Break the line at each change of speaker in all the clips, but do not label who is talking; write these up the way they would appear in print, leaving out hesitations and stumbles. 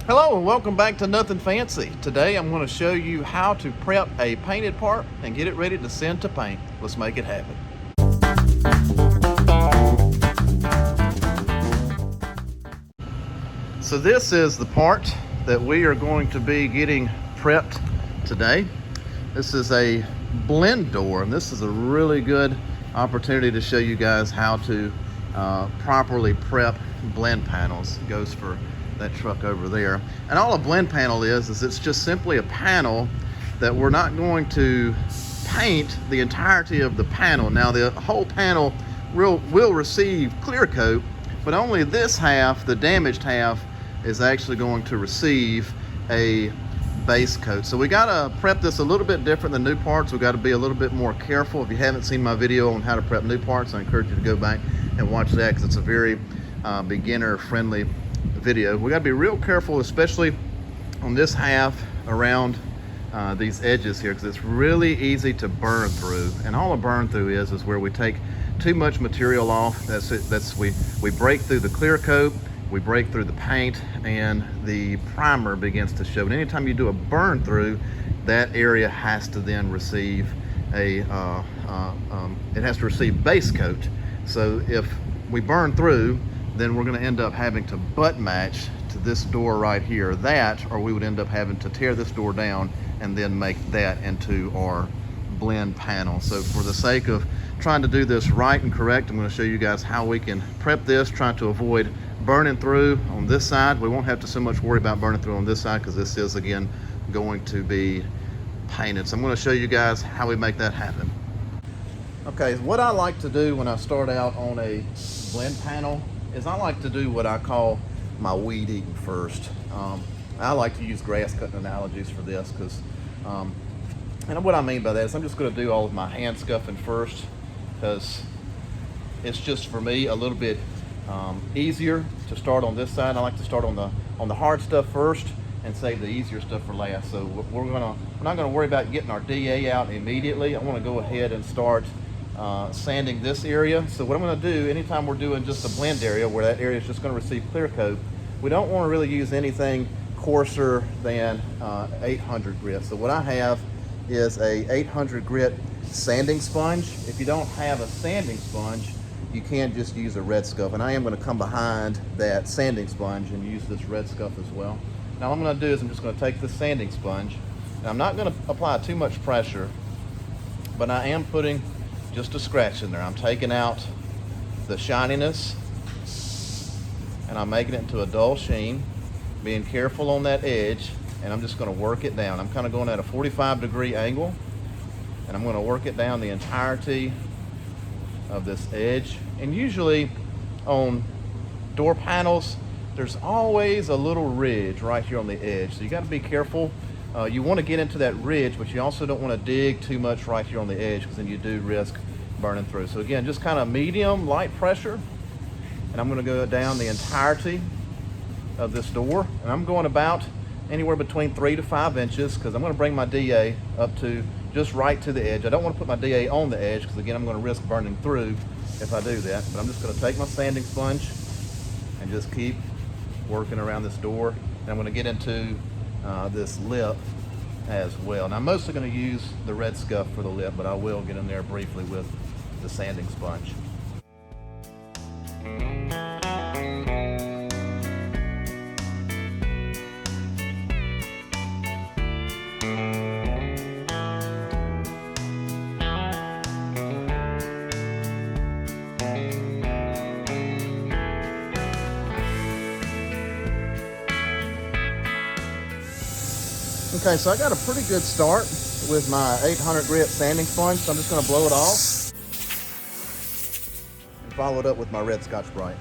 Hello and welcome back to Nothing Fancy. Today I'm going to show you how to prep a painted part and get it ready to send to paint. Let's make it happen. So this is the part that we are going to be getting prepped today. This is a blend door, and this is a really good opportunity to show you guys how to properly prep blend panels. It goes for that truck over there. And all a blend panel is it's just simply a panel that we're not going to paint the entirety of the panel. Now the whole panel will receive clear coat, but only this half, the damaged half, is actually going to receive a base coat. So we gotta prep this a little bit different than new parts. We gotta be a little bit more careful. If you haven't seen my video on how to prep new parts, I encourage you to go back and watch that because it's a very beginner friendly video. We got to be real careful, especially on this half around these edges here, because it's really easy to burn through. And all a burn through is where we take too much material off. That's it. We break through the clear coat, we break through the paint, and the primer begins to show. And anytime you do a burn through, that area has to then receive it has to receive base coat. So if we burn through, then we're going to end up having to butt match to this door right here, or we would end up having to tear this door down and then make that into our blend panel. So for the sake of trying to do this right and correct, I'm going to show you guys how we can prep this, trying to avoid burning through on this side. We won't have to so much worry about burning through on this side because this is, again, going to be painted. So I'm going to show you guys how we make that happen. Okay, what I like to do when I start out on a blend panel is I like to do what I call my weed eating first. I like to use grass cutting analogies for this because, and what I mean by that is I'm just going to do all of my hand scuffing first because it's just for me a little bit easier to start on this side. I like to start on the hard stuff first and save the easier stuff for last. So we're not going to worry about getting our DA out immediately. I want to go ahead and start sanding this area. So what I'm going to do, anytime we're doing just a blend area where that area is just going to receive clear coat, we don't want to really use anything coarser than 800 grit. So what I have is a 800 grit sanding sponge. If you don't have a sanding sponge, you can just use a red scuff. And I am going to come behind that sanding sponge and use this red scuff as well. Now what I'm going to do is I'm just going to take this sanding sponge, and I'm not going to apply too much pressure, but I am putting just a scratch in there. I'm taking out the shininess and I'm making it into a dull sheen, being careful on that edge, and I'm just going to work it down. I'm kind of going at a 45-degree angle, and I'm going to work it down the entirety of this edge. And usually on door panels, there's always a little ridge right here on the edge, so you got to be careful. You want to get into that ridge, but you also don't want to dig too much right here on the edge because then you do risk burning through. So again, just kind of medium, light pressure, and I'm going to go down the entirety of this door, and I'm going about anywhere between 3 to 5 inches because I'm going to bring my DA up to just right to the edge. I don't want to put my DA on the edge because again, I'm going to risk burning through if I do that. But I'm just going to take my sanding sponge and just keep working around this door, and I'm going to get into this lip as well. Now I'm mostly going to use the red scuff for the lip, but I will get in there briefly with the sanding sponge. Okay, so I got a pretty good start with my 800 grit sanding sponge, so I'm just going to blow it off and follow it up with my red Scotch-Brite.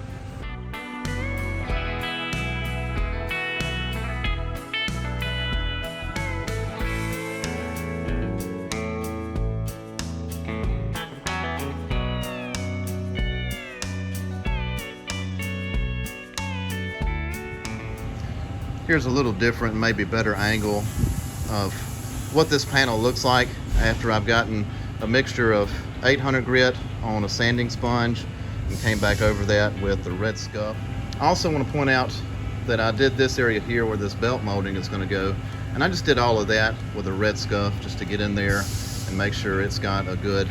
Here's a little different, maybe better angle of what this panel looks like after I've gotten a mixture of 800 grit on a sanding sponge and came back over that with the red scuff. I also want to point out that I did this area here where this belt molding is going to go, and I just did all of that with a red scuff just to get in there and make sure it's got a good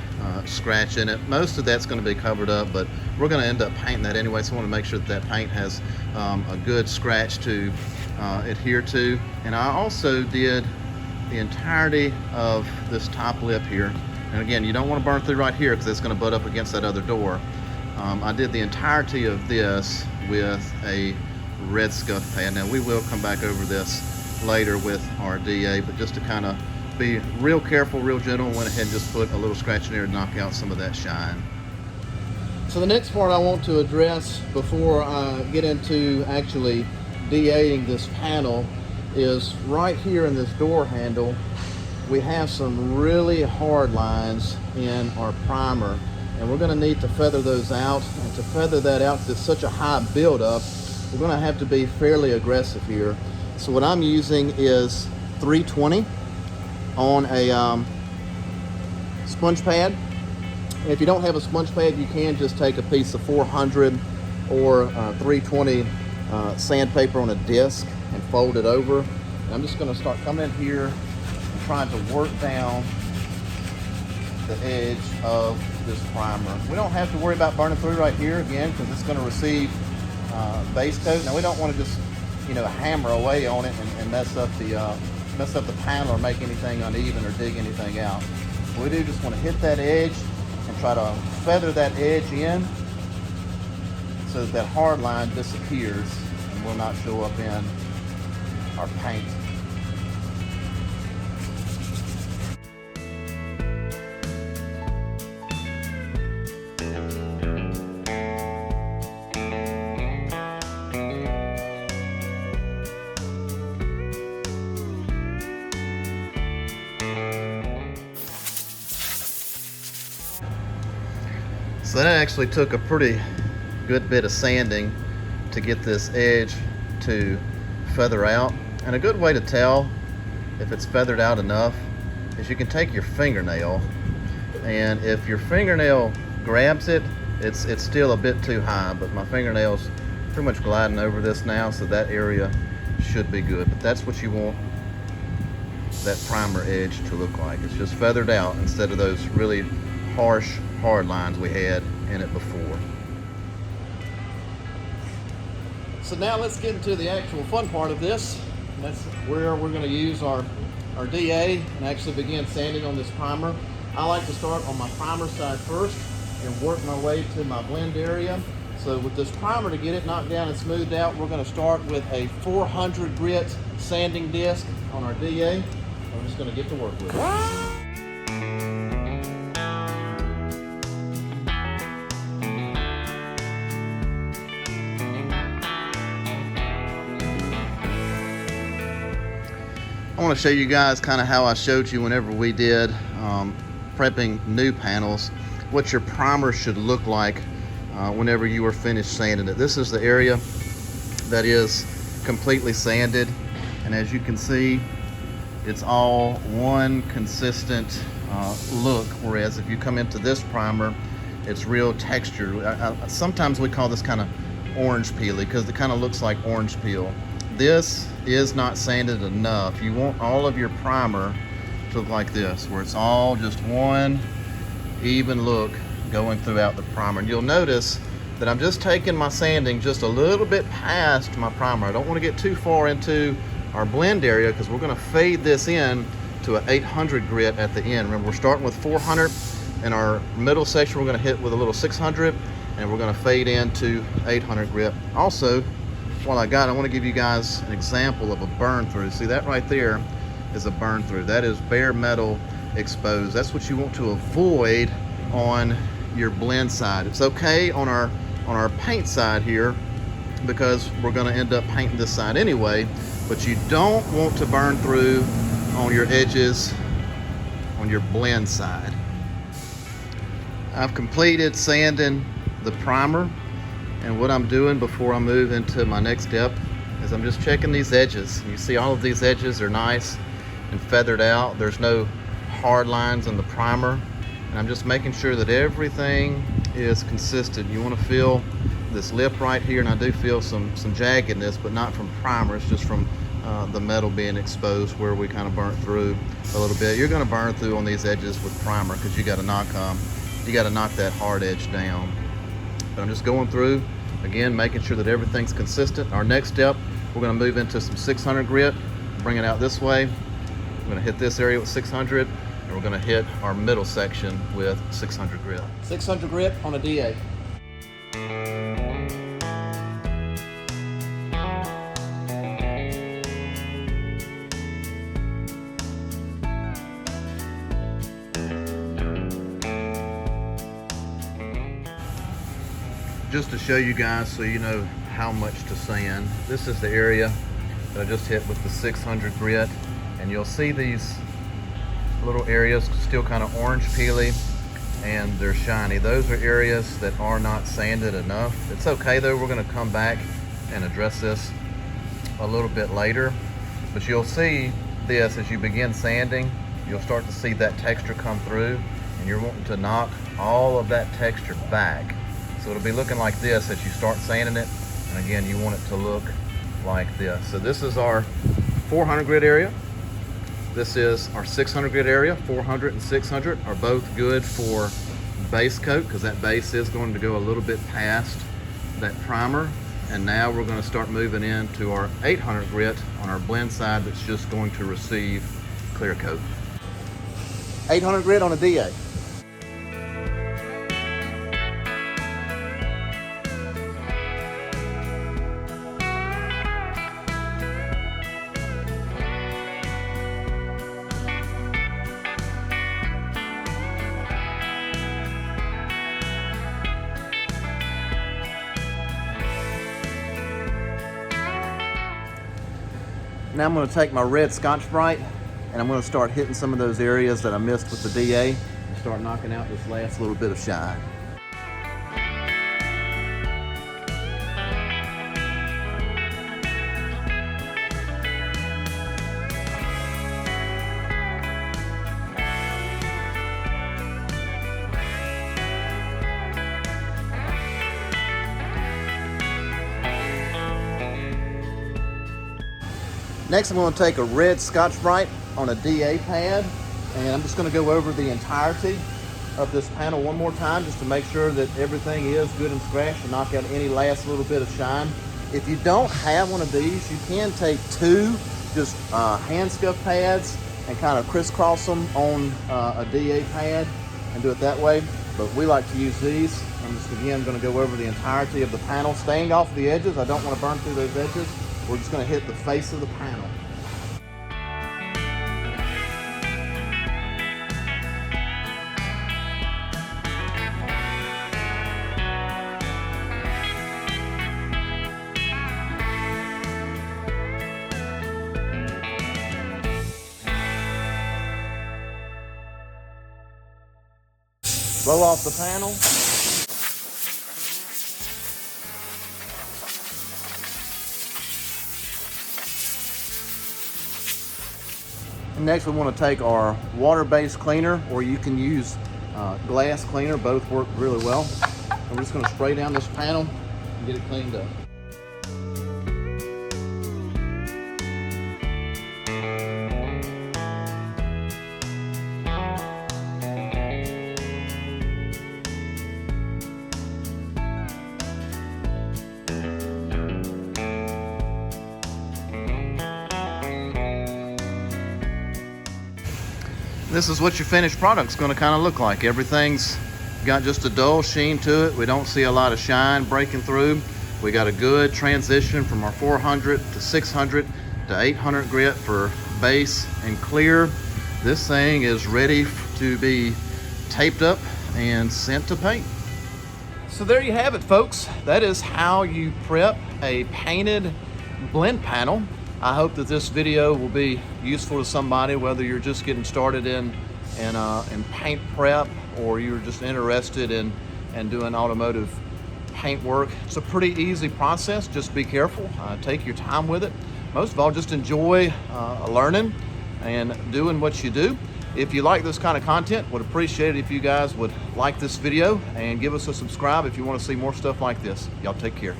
scratch in it. Most of that's going to be covered up, but we're going to end up painting that anyway, so I want to make sure that that paint has a good scratch to adhere to. And I also did the entirety of this top lip here, and again, you don't want to burn through right here because it's going to butt up against that other door. I did the entirety of this with a red scuff pad. Now we will come back over this later with our DA, but just to kind of be real careful, real gentle, went ahead and just put a little scratch in there to knock out some of that shine. So the next part I want to address before I get into actually DAing this panel is right here in this door handle. We have some really hard lines in our primer, and we're going to need to feather those out. And to feather that out, because it's such a high buildup, we're going to have to be fairly aggressive here. So what I'm using is 320 on a sponge pad. And if you don't have a sponge pad, you can just take a piece of 400 or 320 sandpaper on a disc and fold it over. And I'm just going to start coming in here and trying to work down the edge of this primer. We don't have to worry about burning through right here again because it's going to receive base coat. Now we don't want to just, you know, hammer away on it and mess up the panel or make anything uneven or dig anything out. We do just want to hit that edge and try to feather that edge in so that hard line disappears and will not show up in our paint. So that actually took a pretty good bit of sanding to get this edge to feather out. And a good way to tell if it's feathered out enough is you can take your fingernail, and if your fingernail grabs it, it's still a bit too high, but my fingernail's pretty much gliding over this now, so that area should be good. But that's what you want that primer edge to look like. It's just feathered out instead of those really harsh hard lines we had in it before. So now let's get into the actual fun part of this. That's where we're going to use our DA and actually begin sanding on this primer. I like to start on my primer side first and work my way to my blend area. So with this primer, to get it knocked down and smoothed out, we're going to start with a 400 grit sanding disc on our DA. I'm just going to get to work with it. I want to show you guys kind of how I showed you whenever we did prepping new panels, what your primer should look like whenever you are finished sanding it. This is the area that is completely sanded, and as you can see, it's all one consistent look, whereas if you come into this primer, it's real textured. Sometimes we call this kind of orange peely because it kind of looks like orange peel. This is not sanded enough. You want all of your primer to look like this, where it's all just one even look going throughout the primer. And you'll notice that I'm just taking my sanding just a little bit past my primer. I don't want to get too far into our blend area because we're going to fade this in to an 800 grit at the end. Remember, we're starting with 400. In our middle section, we're going to hit with a little 600, and we're going to fade into 800 grit. Also, while I want to give you guys an example of a burn through. See that right there is a burn through. That is bare metal exposed. That's what you want to avoid on your blend side. It's okay on our paint side here because we're going to end up painting this side anyway, but you don't want to burn through on your edges on your blend side. I've completed sanding the primer. And what I'm doing before I move into my next step is I'm just checking these edges. You see all of these edges are nice and feathered out. There's no hard lines in the primer. And I'm just making sure that everything is consistent. You want to feel this lip right here, and I do feel some jaggedness, but not from primer. It's just from the metal being exposed where we kind of burnt through a little bit. You're going to burn through on these edges with primer because you got to knock that hard edge down. But I'm just going through again, making sure that everything's consistent. Our next step, we're going to move into some 600 grit, bring it out this way. We're going to hit this area with 600, and we're going to hit our middle section with 600 grit. 600 grit on a DA. Just to show you guys so you know how much to sand, this is the area that I just hit with the 600 grit, and you'll see these little areas still kind of orange peely and they're shiny. Those are areas that are not sanded enough. It's okay though, we're going to come back and address this a little bit later, but you'll see this as you begin sanding, you'll start to see that texture come through, and you're wanting to knock all of that texture back. So it'll be looking like this as you start sanding it. And again, you want it to look like this. So this is our 400 grit area. This is our 600 grit area. 400 and 600 are both good for base coat because that base is going to go a little bit past that primer. And now we're going to start moving into our 800 grit on our blend side that's just going to receive clear coat. 800 grit on a DA. Now I'm going to take my red Scotch-Brite and I'm going to start hitting some of those areas that I missed with the DA and start knocking out this last little bit of shine. Next, I'm going to take a red Scotch-Brite on a DA pad, and I'm just going to go over the entirety of this panel one more time just to make sure that everything is good and scratched and knock out any last little bit of shine. If you don't have one of these, you can take two just hand scuff pads and kind of crisscross them on a DA pad and do it that way. But we like to use these. I'm just again going to go over the entirety of the panel, staying off the edges. I don't want to burn through those edges. We're just going to hit the face of the panel. Blow off the panel. Next, we want to take our water-based cleaner, or you can use glass cleaner. Both work really well. And we're just going to spray down this panel and get it cleaned up. This is what your finished product's going to kind of look like. Everything's got just a dull sheen to it. We don't see a lot of shine breaking through. We got a good transition from our 400 to 600 to 800 grit for base and clear. This thing is ready to be taped up and sent to paint. So there you have it, folks. That is how you prep a painted blend panel. I hope that this video will be useful to somebody, whether you're just getting started in paint prep or you're just interested in doing automotive paint work. It's a pretty easy process. Just be careful. Take your time with it. Most of all, just enjoy learning and doing what you do. If you like this kind of content, would appreciate it if you guys would like this video and give us a subscribe if you want to see more stuff like this. Y'all take care.